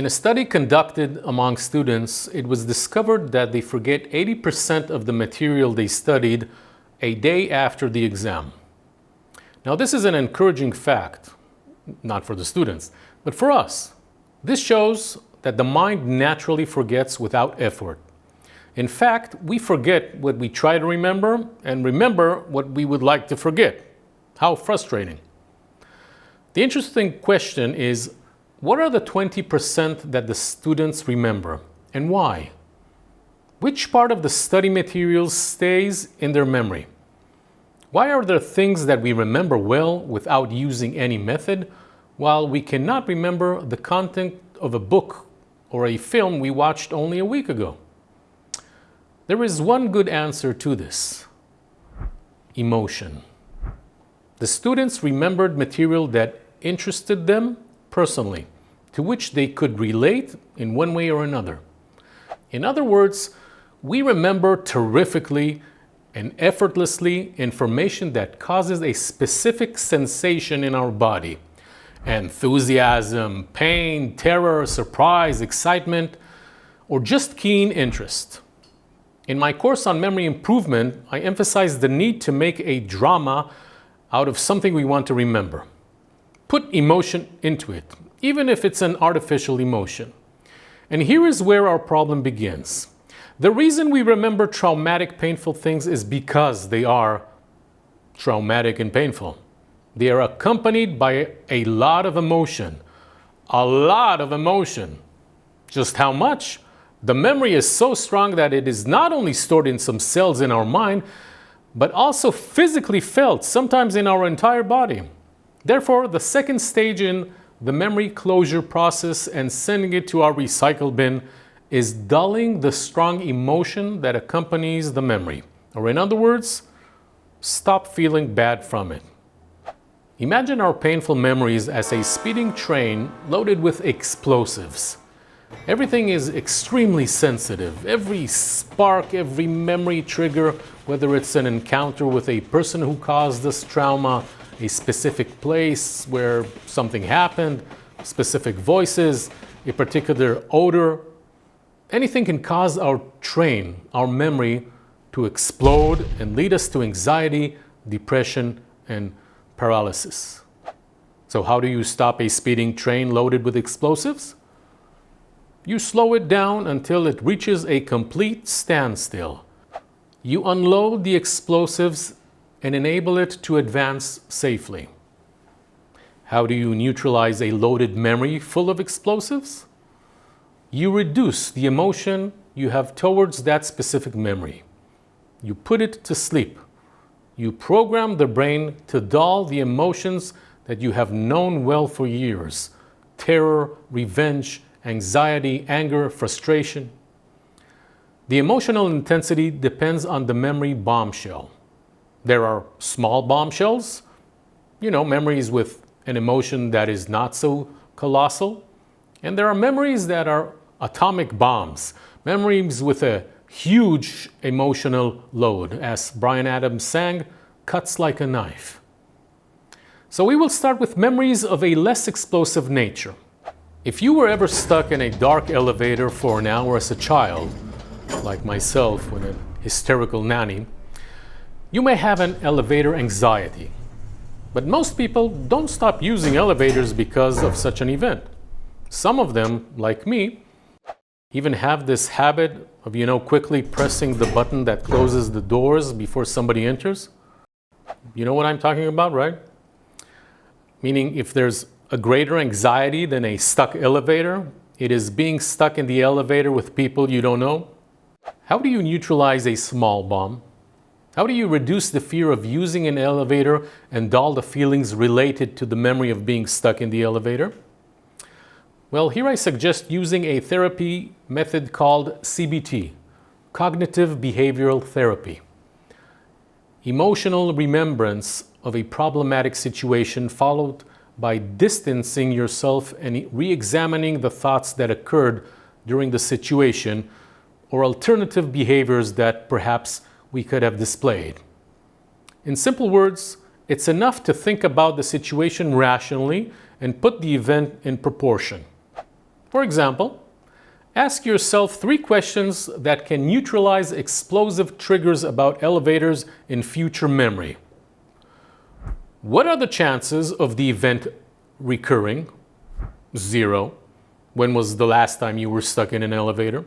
In a study conducted among students, it was discovered that they forget 80% of the material they studied a day after the exam. Now, this is an encouraging fact, not for the students, but for us. This shows that the mind naturally forgets without effort. In fact, we forget what we try to remember and remember what we would like to forget. How frustrating. The interesting question is, what are the 20% that the students remember, and why? Which part of the study materials stays in their memory? Why are there things that we remember well without using any method, while we cannot remember the content of a book or a film we watched only a week ago? There is one good answer to this: emotion. The students remembered material that interested them personally, to which they could relate in one way or another. In other words, we remember terrifically and effortlessly information that causes a specific sensation in our body: enthusiasm, pain, terror, surprise, excitement, or just keen interest. In my course on memory improvement, I emphasize the need to make a drama out of something we want to remember. Put emotion into it, even if it's an artificial emotion. And here is where our problem begins. The reason we remember traumatic, painful things is because they are traumatic and painful. They are accompanied by a lot of emotion. A lot of emotion. Just how much? The memory is so strong that it is not only stored in some cells in our mind, but also physically felt, sometimes in our entire body. Therefore, the second stage in the memory closure process and sending it to our recycle bin is dulling the strong emotion that accompanies the memory. Or in other words, stop feeling bad from it. Imagine our painful memories as a speeding train loaded with explosives. Everything is extremely sensitive. Every spark, every memory trigger, whether it's an encounter with a person who caused us trauma, a specific place where something happened, specific voices, a particular odor. Anything can cause our train, our memory, to explode and lead us to anxiety, depression, and paralysis. So how do you stop a speeding train loaded with explosives? You slow it down until it reaches a complete standstill. You unload the explosives and enable it to advance safely. How do you neutralize a loaded memory full of explosives? You reduce the emotion you have towards that specific memory. You put it to sleep. You program the brain to dull the emotions that you have known well for years: terror, revenge, anxiety, anger, frustration. The emotional intensity depends on the memory bombshell. There are small bombshells, memories with an emotion that is not so colossal. And there are memories that are atomic bombs, memories with a huge emotional load. As Bryan Adams sang, cuts like a knife. So we will start with memories of a less explosive nature. If you were ever stuck in a dark elevator for an hour as a child, like myself with a hysterical nanny, you may have an elevator anxiety. But most people don't stop using elevators because of such an event. Some of them, like me, even have this habit of, quickly pressing the button that closes the doors before somebody enters. You know what I'm talking about, right? Meaning, if there's a greater anxiety than a stuck elevator, it is being stuck in the elevator with people you don't know. How do you neutralize a small bomb? How do you reduce the fear of using an elevator and dull the feelings related to the memory of being stuck in the elevator? Well, here I suggest using a therapy method called CBT, Cognitive Behavioral Therapy. Emotional remembrance of a problematic situation followed by distancing yourself and re-examining the thoughts that occurred during the situation, or alternative behaviors that perhaps we could have displayed. In simple words, it's enough to think about the situation rationally and put the event in proportion. For example, ask yourself 3 questions that can neutralize explosive triggers about elevators in future memory. What are the chances of the event recurring? 0. When was the last time you were stuck in an elevator?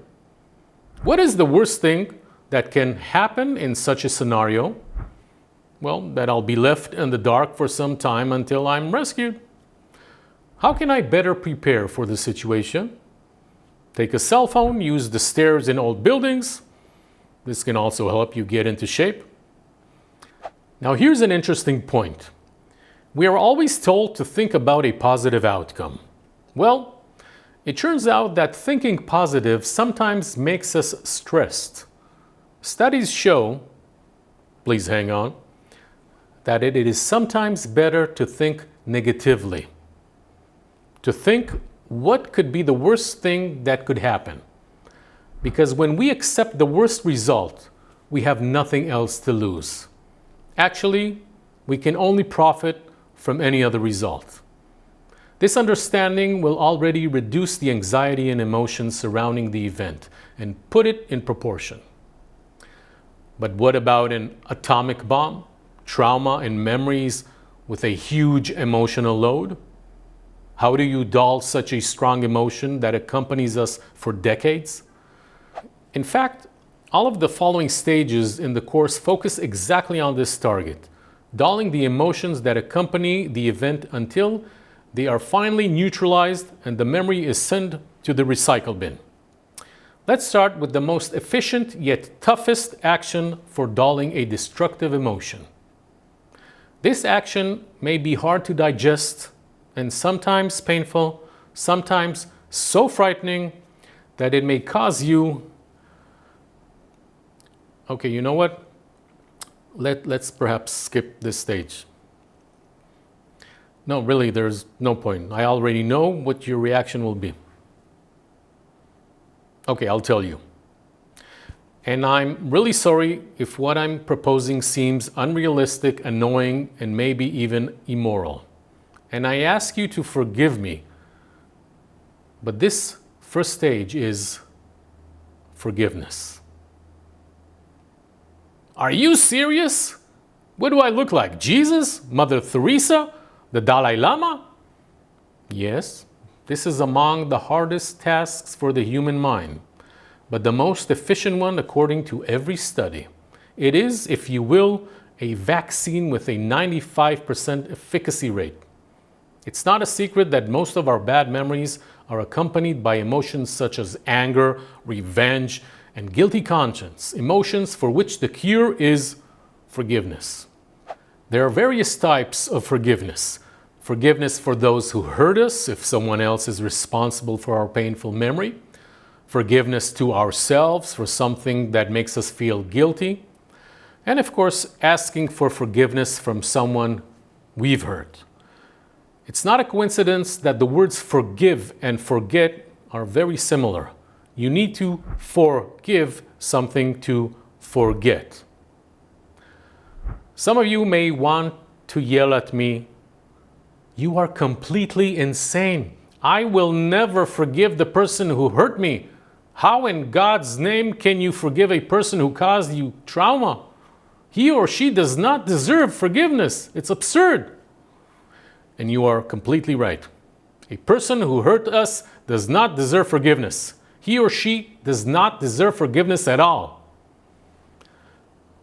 What is the worst thing that can happen in such a scenario? Well, that I'll be left in the dark for some time until I'm rescued. How can I better prepare for the situation? Take a cell phone, use the stairs in old buildings. This can also help you get into shape. Now here's an interesting point. We are always told to think about a positive outcome. Well, it turns out that thinking positive sometimes makes us stressed. Studies show, please hang on, that it is sometimes better to think negatively. To think what could be the worst thing that could happen. Because when we accept the worst result, we have nothing else to lose. Actually, we can only profit from any other result. This understanding will already reduce the anxiety and emotions surrounding the event and put it in proportion. But what about an atomic bomb, trauma, and memories with a huge emotional load? How do you dull such a strong emotion that accompanies us for decades? In fact, all of the following stages in the course focus exactly on this target, dulling the emotions that accompany the event until they are finally neutralized and the memory is sent to the recycle bin. Let's start with the most efficient yet toughest action for dulling a destructive emotion. This action may be hard to digest and sometimes painful, sometimes so frightening that it may cause you... Okay, you know what? Let's perhaps skip this stage. No, really, there's no point. I already know what your reaction will be. Okay, I'll tell you. And I'm really sorry if what I'm proposing seems unrealistic, annoying, and maybe even immoral. And I ask you to forgive me. But this first stage is forgiveness. Are you serious? What do I look like? Jesus? Mother Teresa? The Dalai Lama? Yes, this is among the hardest tasks for the human mind, but the most efficient one according to every study. It is, if you will, a vaccine with a 95% efficacy rate. It's not a secret that most of our bad memories are accompanied by emotions such as anger, revenge, and guilty conscience, emotions for which the cure is forgiveness. There are various types of forgiveness. Forgiveness for those who hurt us, if someone else is responsible for our painful memory. Forgiveness to ourselves for something that makes us feel guilty. And of course, asking for forgiveness from someone we've hurt. It's not a coincidence that the words forgive and forget are very similar. You need to forgive something to forget. Some of you may want to yell at me, "You are completely insane. I will never forgive the person who hurt me. How in God's name can you forgive a person who caused you trauma? He or she does not deserve forgiveness. It's absurd." And you are completely right. A person who hurt us does not deserve forgiveness. He or she does not deserve forgiveness at all.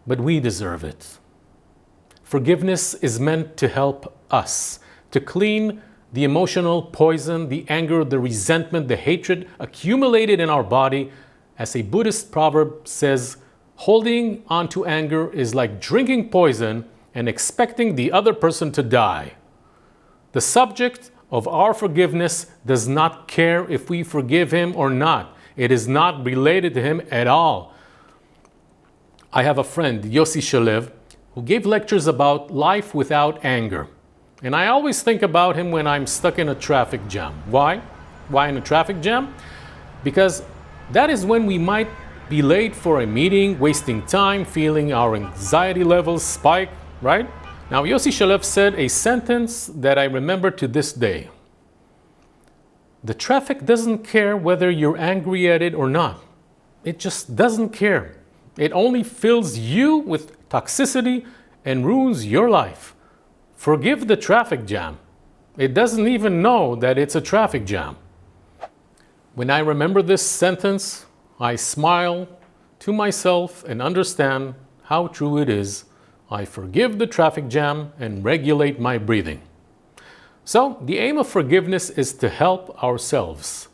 But we deserve it. Forgiveness is meant to help us, to clean the emotional poison, the anger, the resentment, the hatred accumulated in our body. As a Buddhist proverb says, holding on to anger is like drinking poison and expecting the other person to die. The subject of our forgiveness does not care if we forgive him or not. It is not related to him at all. I have a friend, Yossi Shalev, who gave lectures about life without anger. And I always think about him when I'm stuck in a traffic jam. Why? Why in a traffic jam? Because that is when we might be late for a meeting, wasting time, feeling our anxiety levels spike, right? Now, Yossi Shalev said a sentence that I remember to this day. The traffic doesn't care whether you're angry at it or not. It just doesn't care. It only fills you with toxicity and ruins your life. Forgive the traffic jam. It doesn't even know that it's a traffic jam. When I remember this sentence, I smile to myself and understand how true it is. I forgive the traffic jam and regulate my breathing. So, the aim of forgiveness is to help ourselves.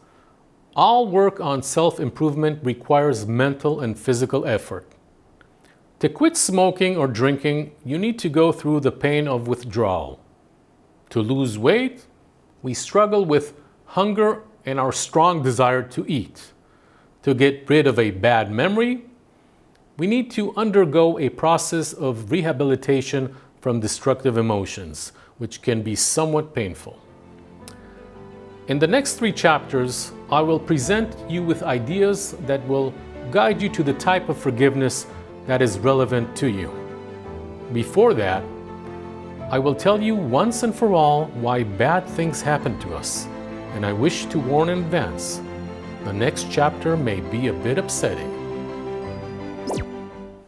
All work on self-improvement requires mental and physical effort. To quit smoking or drinking, you need to go through the pain of withdrawal. To lose weight, we struggle with hunger and our strong desire to eat. To get rid of a bad memory, we need to undergo a process of rehabilitation from destructive emotions, which can be somewhat painful. In the next 3 chapters, I will present you with ideas that will guide you to the type of forgiveness that is relevant to you. Before that, I will tell you once and for all why bad things happen to us, and I wish to warn in advance, the next chapter may be a bit upsetting.